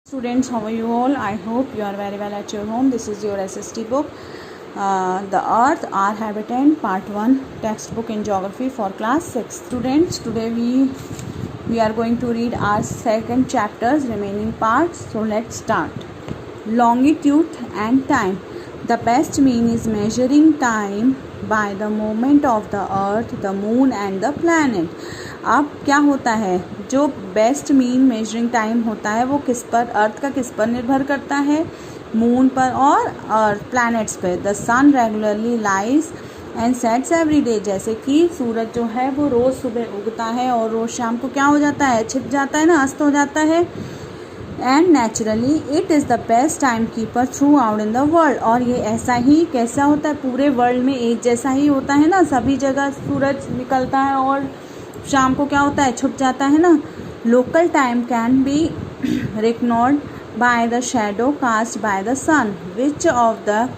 Students, how are you all? I hope you are very well at your home. This is your SST book, The Earth, Our Habitat, Part 1, textbook in geography for class 6. Students, today we are going to read our second chapter's remaining parts. So let's start. Longitude and time. The best mean is measuring time by the movement of the earth, the moon and the planet. अब क्या होता है, जो best mean measuring time होता है वो किस पर, अर्थ का किस पर निर्भर करता है, मून पर और अर्थ प्लैनेट्स पर. The sun regularly rises and sets every day. जैसे कि सूरज जो है वो रोज़ सुबह उगता है और रोज़ शाम को क्या हो जाता है, छिप जाता है ना, अस्त हो जाता है. And naturally it is the best time keeper through out in the world. और ये ऐसा ही कैसा होता है, पूरे वर्ल्ड में एक जैसा ही होता है ना, सभी जगह सूरज निकलता है और शाम को क्या होता है, छुप जाता है ना. Local time can be record by the shadow cast by the sun, which of the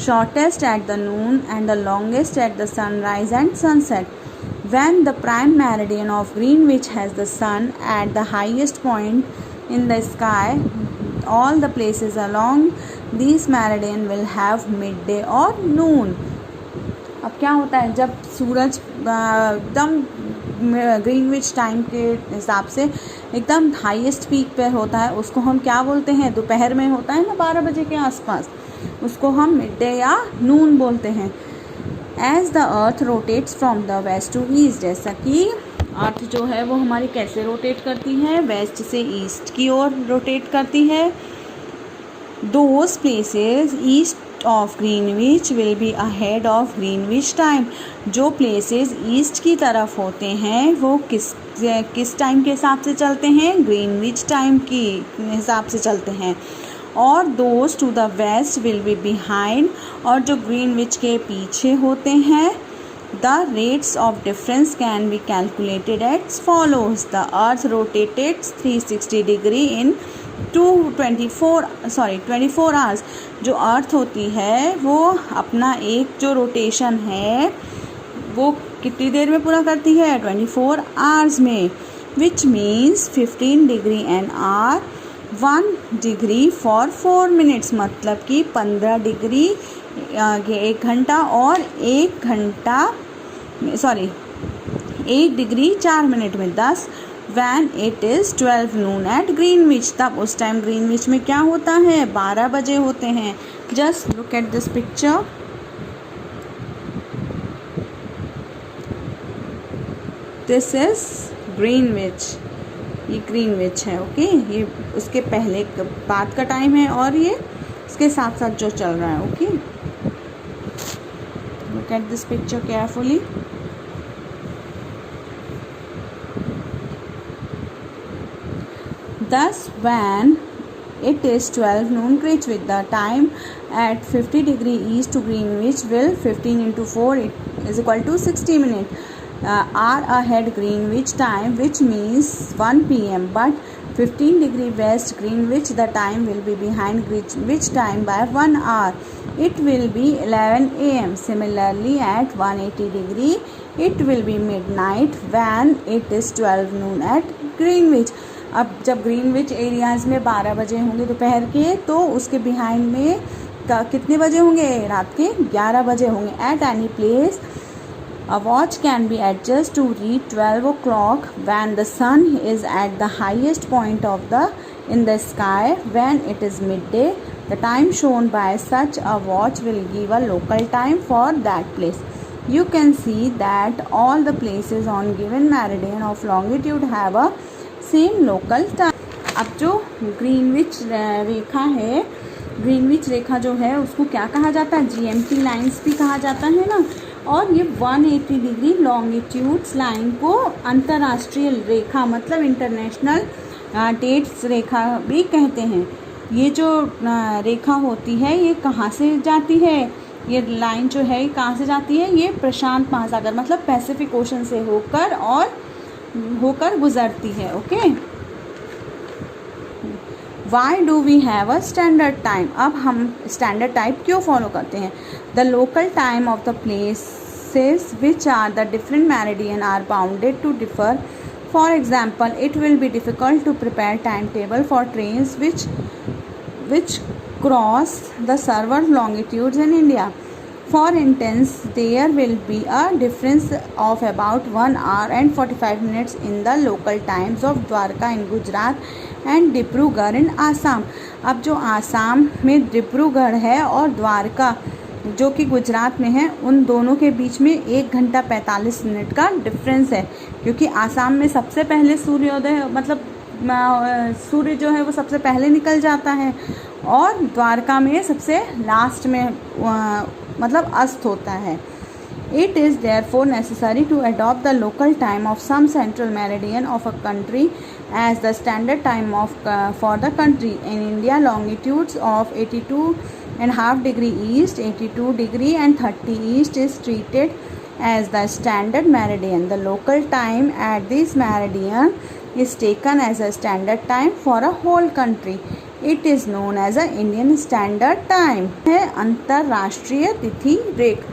shortest at the noon and the longest at the sunrise and sunset. When the prime meridian of Greenwich has the sun at the highest point in the sky, all the places along this meridian will have midday or noon. अब क्या होता है, जब सूरज एकदम Greenwich time के हिसाब से एकदम हाईएस्ट पीक पर होता है, उसको हम क्या बोलते हैं, दोपहर में होता है ना 12 बजे के आसपास, उसको हम मिड डे या नून बोलते हैं. As the earth rotates from the west to east. जैसा कि अर्थ जो है वो हमारी कैसे रोटेट करती है, वेस्ट से ईस्ट की ओर रोटेट करती है. Those places east of Greenwich will be ahead of Greenwich time. जो प्लेसेस ईस्ट की तरफ होते हैं वो किस टाइम के हिसाब से चलते हैं, ग्रीनविच टाइम की हिसाब से चलते हैं. और those to the west will be behind. और जो ग्रीनविच के पीछे होते हैं, the rates of difference can be calculated as follows. The earth rotated 360 degree in 24 hours. जो अर्थ होती है वो अपना एक जो रोटेशन है वो कितनी देर में पूरा करती है, 24 आवर्स में. Which means 15 degree an hour, 1 degree for 4 minutes. मतलब कि 15 डिग्री 1 घंटा और 1 डिग्री 4 मिनट में 10. When it is 12 noon at Greenwich, तब उस टाइम ग्रीनविच में क्या होता है, 12 बजे होते हैं. Just look at this picture. This is Greenwich. ये ग्रीनविच है, ओके. ये उसके पहले बाद का टाइम है और ये इसके साथ साथ जो चल रहा है, okay. Look at this picture carefully. Thus, when it is 12 noon Greenwich, the time at 50 degree east to Greenwich will 15 into 4 is equal to 60 minutes. Are ahead Greenwich time, which means 1 p.m. But 15 degree west Greenwich, the time will be behind Greenwich time by 1 hour. It will be 11 a.m. Similarly, at 180 degree, it will be midnight when it is 12 noon at Greenwich. अब जब Greenwich areas में 12 बजे होंगे दोपहर के, तो उसके behind में कितने बजे होंगे, रात के 11 बजे होंगे. At any place a watch can be adjust to read 12 o'clock when the sun is at the highest point of the in the sky. When it is midday, the time shown by such a watch will give a local time for that place. You can see that all the places on given meridian of longitude have a same local time. अब जो Greenwich रेखा है, Greenwich रेखा जो है उसको क्या कहा जाता है, GMT लाइन्स भी कहा जाता है ना. और ये 180 डिग्री लॉन्गिट्यूड्स लाइन को अंतर्राष्ट्रीय रेखा मतलब इंटरनेशनल डेट्स रेखा भी कहते हैं. ये जो रेखा होती है ये कहाँ से जाती है, ये लाइन जो है कहाँ से जाती है, ये प्रशांत महासागर मतलब पैसिफिक ओशन से होकर गुजरती है, okay. Why do we have a standard time. अब हम स्टैंडर्ड टाइम क्यों फॉलो करते हैं. The local time of the places which are the different meridian are bounded to differ For example, it will be difficult to prepare timetable for trains which cross the several longitudes in India. For instance, there will be a difference of about 1 hour and 45 minutes in the local times of Dwarka in Gujarat and Dibrugarh in Assam. अब जो आसाम में डिब्रूगढ़ है और द्वारका जो कि गुजरात में है, उन दोनों के बीच में 1 घंटा 45 मिनट का डिफरेंस है, क्योंकि आसाम में सबसे पहले सूर्योदय मतलब सूर्य जो है वो सबसे पहले निकल जाता है और द्वारका में सबसे लास्ट में मतलब अस्त होता है. It is therefore necessary to adopt the local time of some central meridian of a country as the standard time for the country. In India, longitudes of 82.5 degree east, 82 degree and 30 east is treated as the standard meridian. The local time at this meridian is taken as a standard time for a whole country. It is known as a Indian Standard Time. है अंतरराष्ट्रीय तिथि रेख.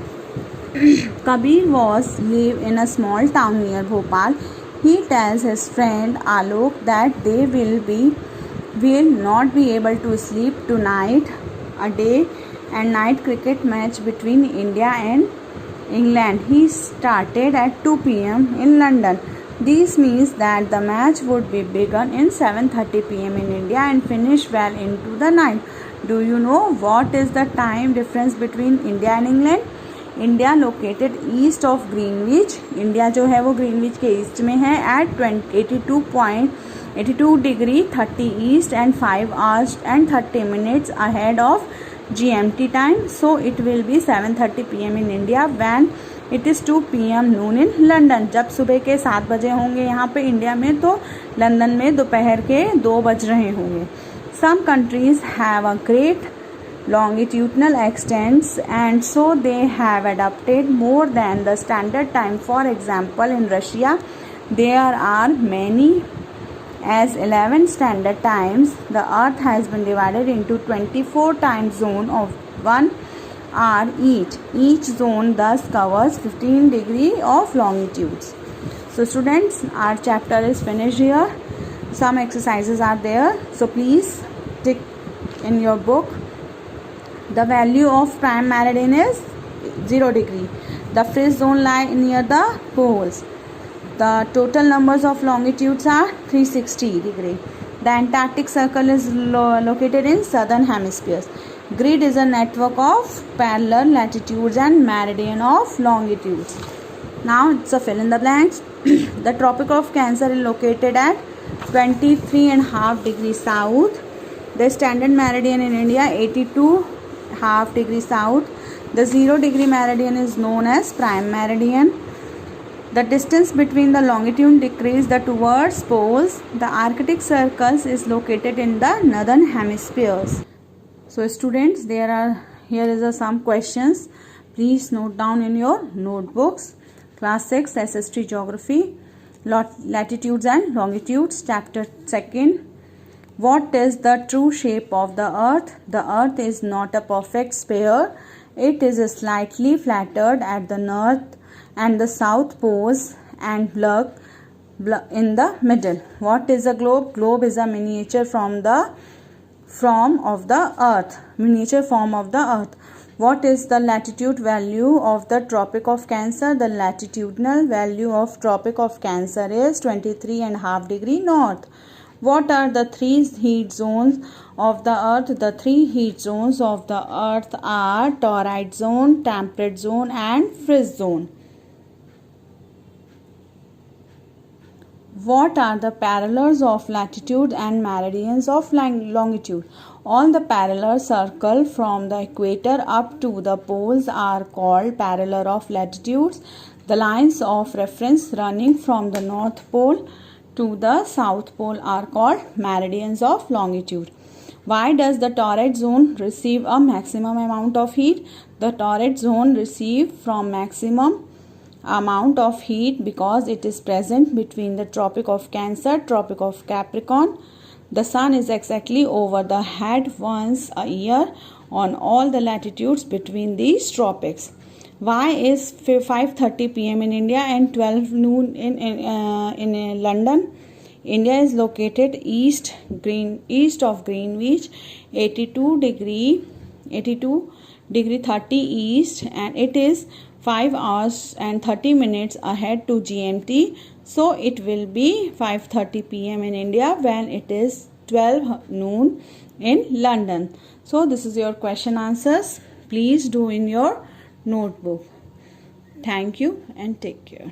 Kabir was live in a small town near Bhopal. He tells his friend Alok that they will not be able to sleep tonight. A day and night cricket match between India and England. He started at 2 p.m. in London. This means that the match would be begun in 7:30 p.m. in India and finish well into the night. Do you know what is the time difference between India and England? India located east of Greenwich. India जो है वो Greenwich के east में है at 82 degree 30 east and 5 hours and 30 minutes ahead of GMT time. So it will be 7:30 p.m. in India when it is 2 p.m. noon in London. जब सुबह के 7 बजे होंगे यहाँ पे इंडिया में, तो लंदन में दोपहर के 2 बज रहे होंगे. Some countries have a great longitudinal extents and so they have adopted more than the standard time. For example, in Russia there are many as 11 standard times. The earth has been divided into 24 time zone of 1 hour each. Each zone thus covers 15 degree of longitudes. So students, our chapter is finished here. Some exercises are there, so please tick in your book. The value of prime meridian is 0 degree. The frizz zone lie near the poles. The total numbers of longitudes are 360 degree. The Antarctic Circle is located in southern hemispheres. Grid is a network of parallel latitudes and meridian of longitudes. Now it's a fill in the blanks. The Tropic of Cancer is located at 23.5 degrees south. The standard meridian in India 82.5 degrees south. The 0 degree meridian is known as prime meridian. The distance between the longitude decreases towards poles. The Arctic Circle is located in the northern hemispheres. So students, here is some questions. Please note down in your notebooks. Class 6 SST Geography, Latitudes and Longitudes, Chapter 2. What is the true shape of the earth? The earth is not a perfect sphere. It is slightly flattered at the north and the south poles and plug in the middle. What is a globe? Globe is a miniature form of the earth. Miniature form of the earth. What is the latitude value of the Tropic of Cancer? The latitudinal value of Tropic of Cancer is 23.5 degree north. What are the 3 heat zones of the earth? The 3 heat zones of the earth are torrid zone, temperate zone and frizz zone. What are the parallels of latitude and meridians of longitude? All the parallel circle from the equator up to the poles are called parallel of latitudes. The lines of reference running from the north pole to the south pole are called meridians of longitude. Why does the torrid zone receive a maximum amount of heat? The torrid zone receives from maximum amount of heat because it is present between the Tropic of Cancer, Tropic of Capricorn. The sun is exactly over the head once a year on all the latitudes between these tropics. Why is 5:30 p.m. in India and 12 noon in London? India is located east of Greenwich, 82 degree 30 east, and it is 5 hours and 30 minutes ahead to GMT. So it will be 5:30 p.m. in India when it is 12 noon in London. So this is your question answers. Please do in your notebook. Thank you and take care.